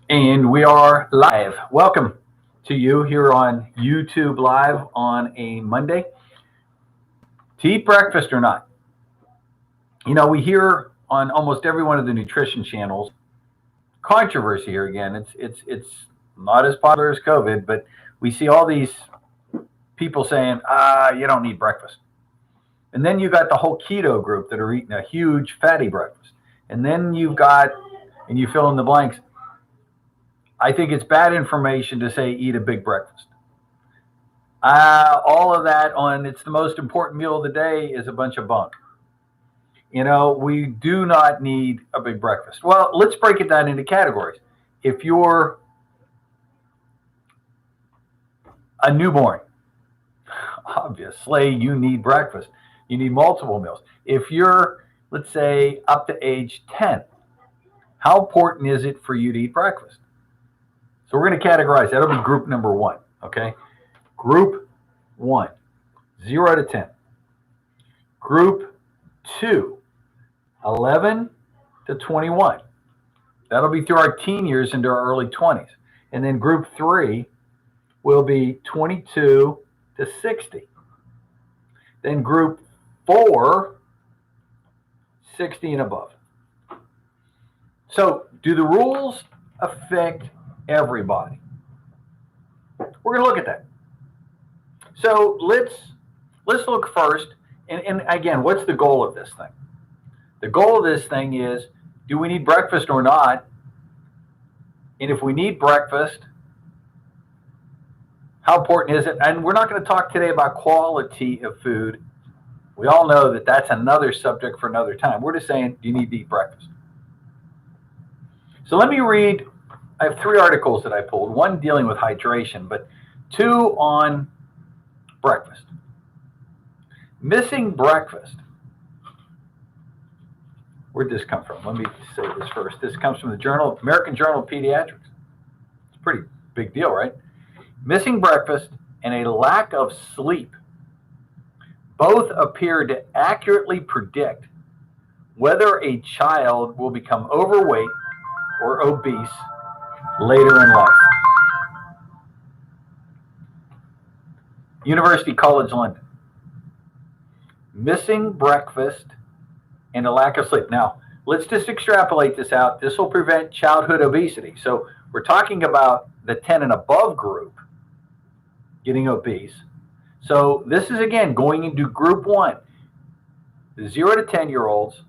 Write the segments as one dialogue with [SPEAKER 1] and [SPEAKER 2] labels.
[SPEAKER 1] And we are live. Welcome to you here on YouTube Live on a Monday. To eat breakfast or not? You know, we hear on almost every one of the nutrition channels controversy here again. It's not as popular as COVID, but we see all these people saying, you don't need breakfast. And then you got the whole keto group that are eating a huge fatty breakfast. And then you've got, and you fill in the blanks, I think it's bad information to say eat a big breakfast. All of that on it's the most important meal of the day is a bunch of bunk. You know, we do not need a big breakfast. Well, let's break it down into categories. If you're a newborn, obviously you need breakfast. You need multiple meals. If you're, let's say, up to age 10, how important is it for you to eat breakfast? So we're going to categorize. That'll be group number one, okay? Group 1, 0 to 10. Group 2, 11 to 21. That'll be through our teen years into our early 20s. And then group 3 will be 22 to 60. Then group 4, 60 and above. So do the rules affect everybody? We're going to look at that. So let's look first, and again, what's the goal of this thing? The goal of this thing is, do we need breakfast or not? And if we need breakfast, how important is it? And we're not going to talk today about quality of food. We all know that that's another subject for another time. We're just saying, do you need to eat breakfast? So let me read. I have 3 articles that I pulled, one dealing with hydration, but 2 on breakfast. Missing breakfast. Where'd this come from? Let me say this first. This comes from the American Journal of Pediatrics. It's a pretty big deal, right? Missing breakfast and a lack of sleep both appear to accurately predict whether a child will become overweight or obese later in life. University College London. Missing breakfast and a lack of sleep. Now, let's just extrapolate this out. This will prevent childhood obesity. So we're talking about the 10 and above group getting obese. So this is, again, going into group 1. The 0 to 10-year-olds,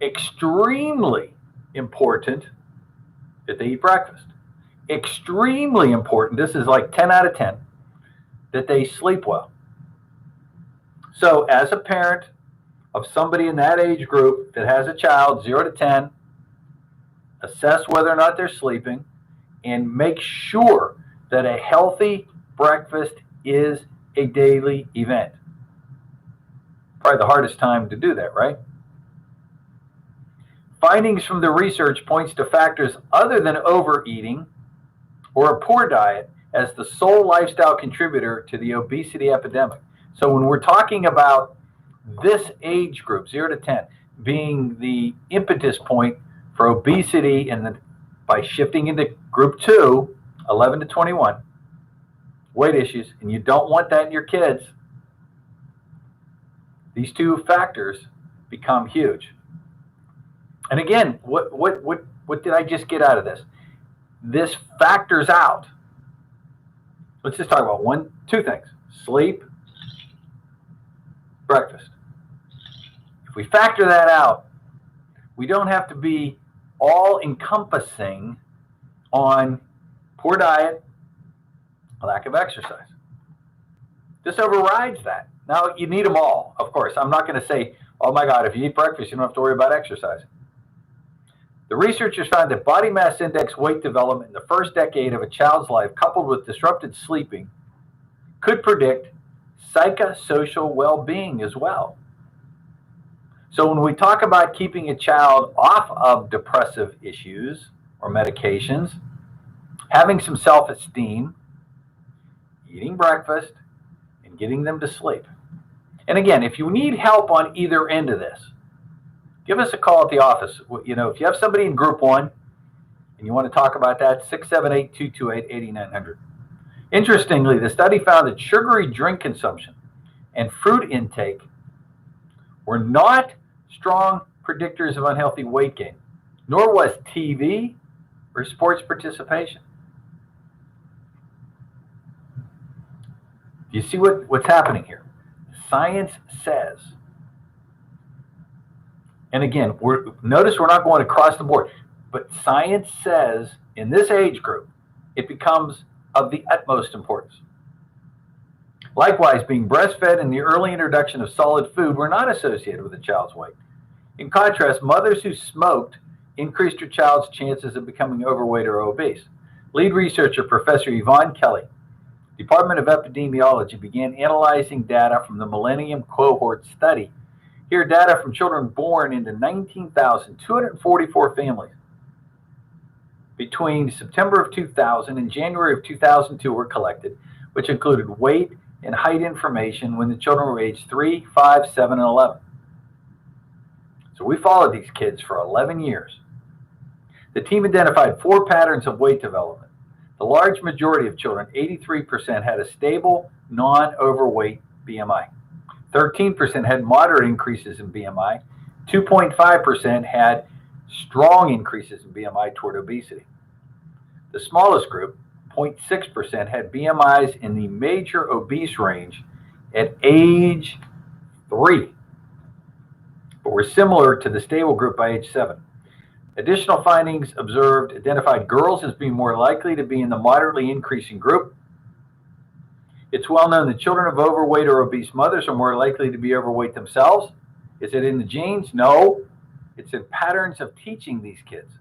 [SPEAKER 1] extremely important that they eat breakfast. Extremely important, this is like 10 out of 10, that they sleep well. So as a parent of somebody in that age group that has a child, 0 to 10, assess whether or not they're sleeping and make sure that a healthy breakfast is a daily event. Probably the hardest time to do that, right? Findings from the research points to factors other than overeating or a poor diet as the sole lifestyle contributor to the obesity epidemic. So when we're talking about this age group, 0 to 10, being the impetus point for obesity by shifting into group 2, 11 to 21, weight issues, and you don't want that in your kids, these 2 factors become huge. And again, what did I just get out of this? This factors out. Let's just talk about 2 things: sleep, breakfast. If we factor that out, we don't have to be all encompassing on poor diet, lack of exercise. This overrides that. Now, you need them all, of course. I'm not going to say, oh my God, if you eat breakfast, you don't have to worry about exercising. The researchers found that body mass index weight development in the first decade of a child's life, coupled with disrupted sleeping, could predict psychosocial well-being as well. So when we talk about keeping a child off of depressive issues or medications, having some self-esteem, eating breakfast, and getting them to sleep. And again, if you need help on either end of this, give us a call at the office. You know, if you have somebody in group 1 and you want to talk about that, 678-228-8900. Interestingly, the study found that sugary drink consumption and fruit intake were not strong predictors of unhealthy weight gain, nor was TV or sports participation. Do you see what's happening here? Science says, and again, notice we're not going across the board, but science says in this age group, it becomes of the utmost importance. Likewise, being breastfed and the early introduction of solid food were not associated with a child's weight. In contrast, mothers who smoked increased their child's chances of becoming overweight or obese. Lead researcher Professor Yvonne Kelly, Department of Epidemiology, began analyzing data from the Millennium Cohort Study. Here, data from children born into 19,244 families between September of 2000 and January of 2002 were collected, which included weight and height information when the children were aged 3, 5, 7, and 11. So we followed these kids for 11 years. The team identified 4 patterns of weight development. The large majority of children, 83%, had a stable, non-overweight BMI. 13% had moderate increases in BMI. 2.5% had strong increases in BMI toward obesity. The smallest group, 0.6%, had BMIs in the major obese range at age 3, but were similar to the stable group by age 7. Additional findings observed identified girls as being more likely to be in the moderately increasing group. It's well known that children of overweight or obese mothers are more likely to be overweight themselves. Is it in the genes? No. It's in patterns of teaching these kids.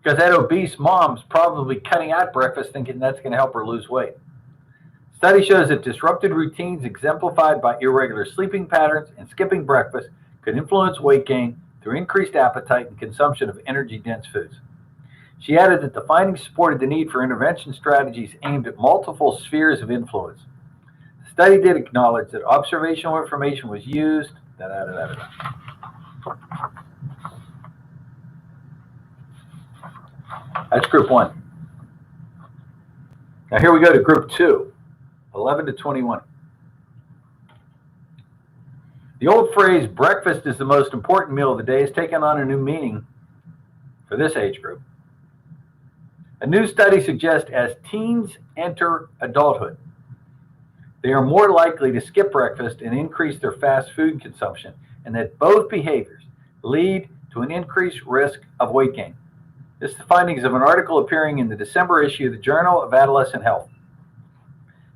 [SPEAKER 1] Because that obese mom's probably cutting out breakfast thinking that's going to help her lose weight. Study shows that disrupted routines exemplified by irregular sleeping patterns and skipping breakfast could influence weight gain through increased appetite and consumption of energy-dense foods. She added that the findings supported the need for intervention strategies aimed at multiple spheres of influence. The study did acknowledge that observational information was used. That's group 1. Now here we go to group 2, 11 to 21. The old phrase, breakfast is the most important meal of the day, has taken on a new meaning for this age group. A new study suggests as teens enter adulthood, they are more likely to skip breakfast and increase their fast food consumption, and that both behaviors lead to an increased risk of weight gain. This is the findings of an article appearing in the December issue of the Journal of Adolescent Health.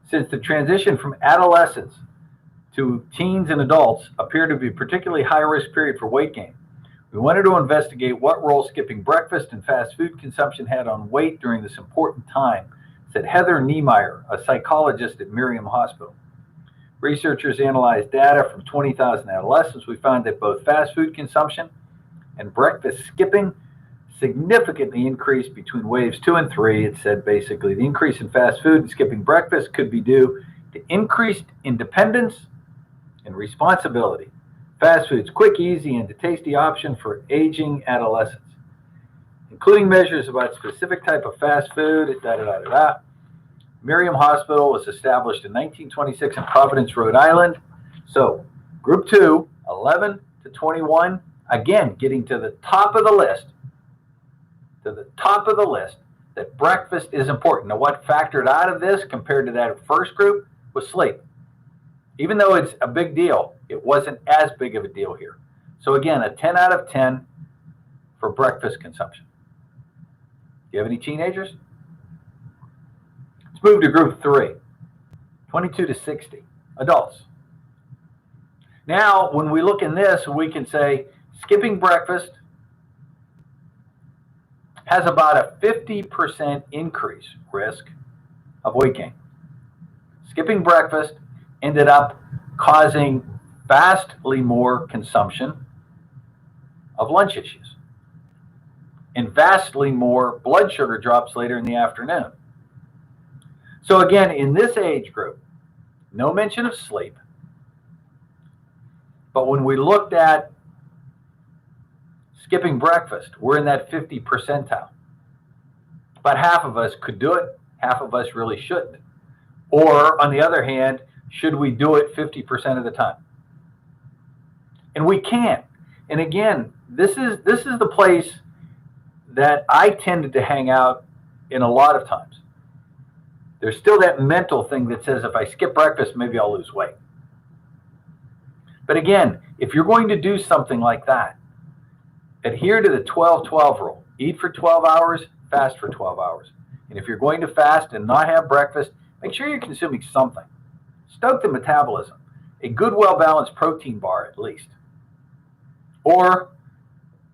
[SPEAKER 1] Since the transition from adolescence to teens and adults appear to be a particularly high-risk period for weight gain, we wanted to investigate what role skipping breakfast and fast food consumption had on weight during this important time, said Heather Niemeyer, a psychologist at Miriam Hospital. Researchers analyzed data from 20,000 adolescents. We found that both fast food consumption and breakfast skipping significantly increased between waves 2 and 3. It said basically the increase in fast food and skipping breakfast could be due to increased independence and responsibility. Fast food's quick, easy, and a tasty option for aging adolescents, including measures about specific type of fast food, Miriam Hospital was established in 1926 in Providence, Rhode Island. So, group 2, 11 to 21, again, getting to the top of the list, that breakfast is important. Now, what factored out of this compared to that first group was sleep. Even though it's a big deal, it wasn't as big of a deal here. So again, a 10 out of 10 for breakfast consumption. Do you have any teenagers? Let's move to group 3, 22 to 60, adults. Now, when we look in this, we can say skipping breakfast has about a 50% increase risk of weight gain. Skipping breakfast ended up causing vastly more consumption of lunch issues and vastly more blood sugar drops later in the afternoon. So again, in this age group, no mention of sleep. But when we looked at Skipping breakfast, we're in that 50 percentile. About half of us could do it, half of us really shouldn't. Or on the other hand, should we do it 50% of the time? And we can. And again, this is the place that I tended to hang out in a lot of times. There's still that mental thing that says if I skip breakfast, maybe I'll lose weight. But again, if you're going to do something like that, adhere to the 12-12 rule. Eat for 12 hours, fast for 12 hours. And if you're going to fast and not have breakfast, make sure you're consuming something. Stoke the metabolism. A good, well-balanced protein bar at least. Or,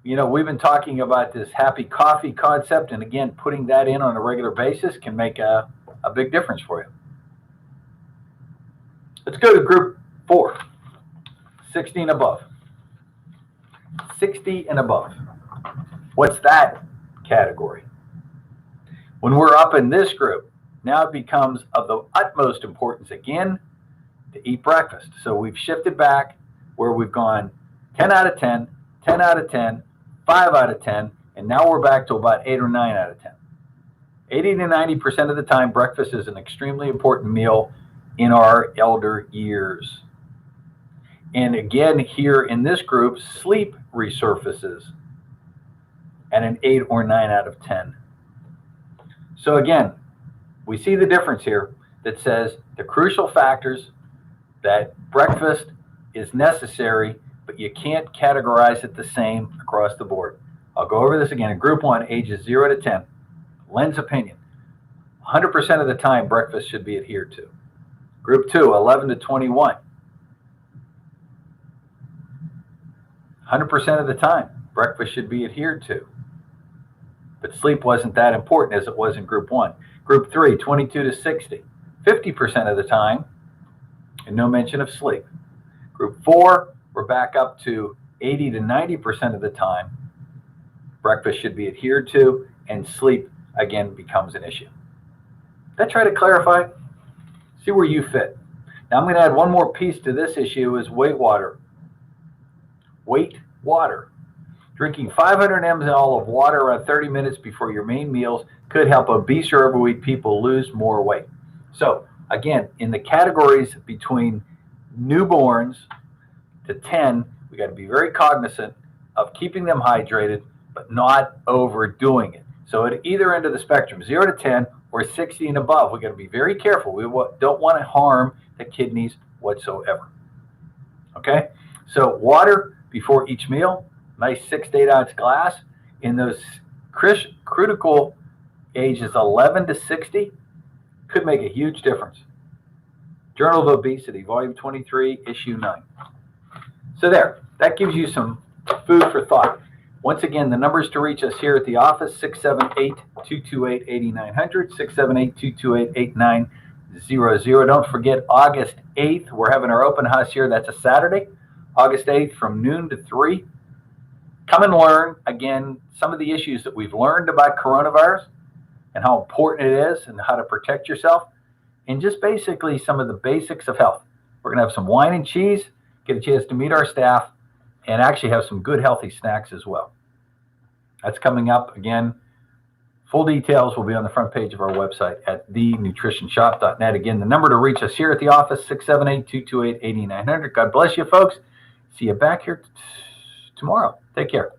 [SPEAKER 1] we've been talking about this happy coffee concept, and again, putting that in on a regular basis can make a big difference for you. Let's go to group 4, 60 and above. 60 and above. What's that category? When we're up in this group, now it becomes of the utmost importance again to eat breakfast. So we've shifted back where we've gone 10 out of 10, 10 out of 10, 5 out of 10, and now we're back to about 8 or 9 out of 10. 80 to 90% of the time, breakfast is an extremely important meal in our elder years. And again, here in this group, sleep resurfaces at an 8 or 9 out of 10. So again, we see the difference here that says the crucial factors that breakfast is necessary, but you can't categorize it the same across the board. I'll go over this again. In group 1, ages 0 to 10, Len's opinion, 100% of the time breakfast should be adhered to. Group 2, 11 to 21, 100% of the time breakfast should be adhered to. But sleep wasn't that important as it was in group 1. Group 3, 22 to 60, 50% of the time, and no mention of sleep. Group 4, we're back up to 80 to 90% of the time. Breakfast should be adhered to, and sleep, again, becomes an issue. Did I try to clarify? See where you fit. Now I'm going to add one more piece to this issue is weight water. Weight water. Drinking 500 ml of water around 30 minutes before your main meals could help obese or overweight people lose more weight. So again, in the categories between newborns to 10, we got to be very cognizant of keeping them hydrated, but not overdoing it. So at either end of the spectrum, 0 to 10 or 60 and above, we got to be very careful. We don't want to harm the kidneys whatsoever. Okay, so water before each meal, nice 6 to 8 ounce glass. In those critical ages 11 to 60, could make a huge difference. Journal of Obesity, volume 23, issue 9. So there, that gives you some food for thought. Once again, the numbers to reach us here at the office, 678-228-8900, 678-228-8900. Don't forget, August 8th, we're having our open house here. That's a Saturday, August 8th from noon to 3. Come and learn, again, some of the issues that we've learned about coronavirus and how important it is and how to protect yourself, and just basically some of the basics of health. We're going to have some wine and cheese, get a chance to meet our staff, and actually have some good healthy snacks as well. That's coming up. Again, full details will be on the front page of our website at thenutritionshop.net. Again, the number to reach us here at the office, 678-228-8900. God bless you, folks. See you back here tomorrow. Take care.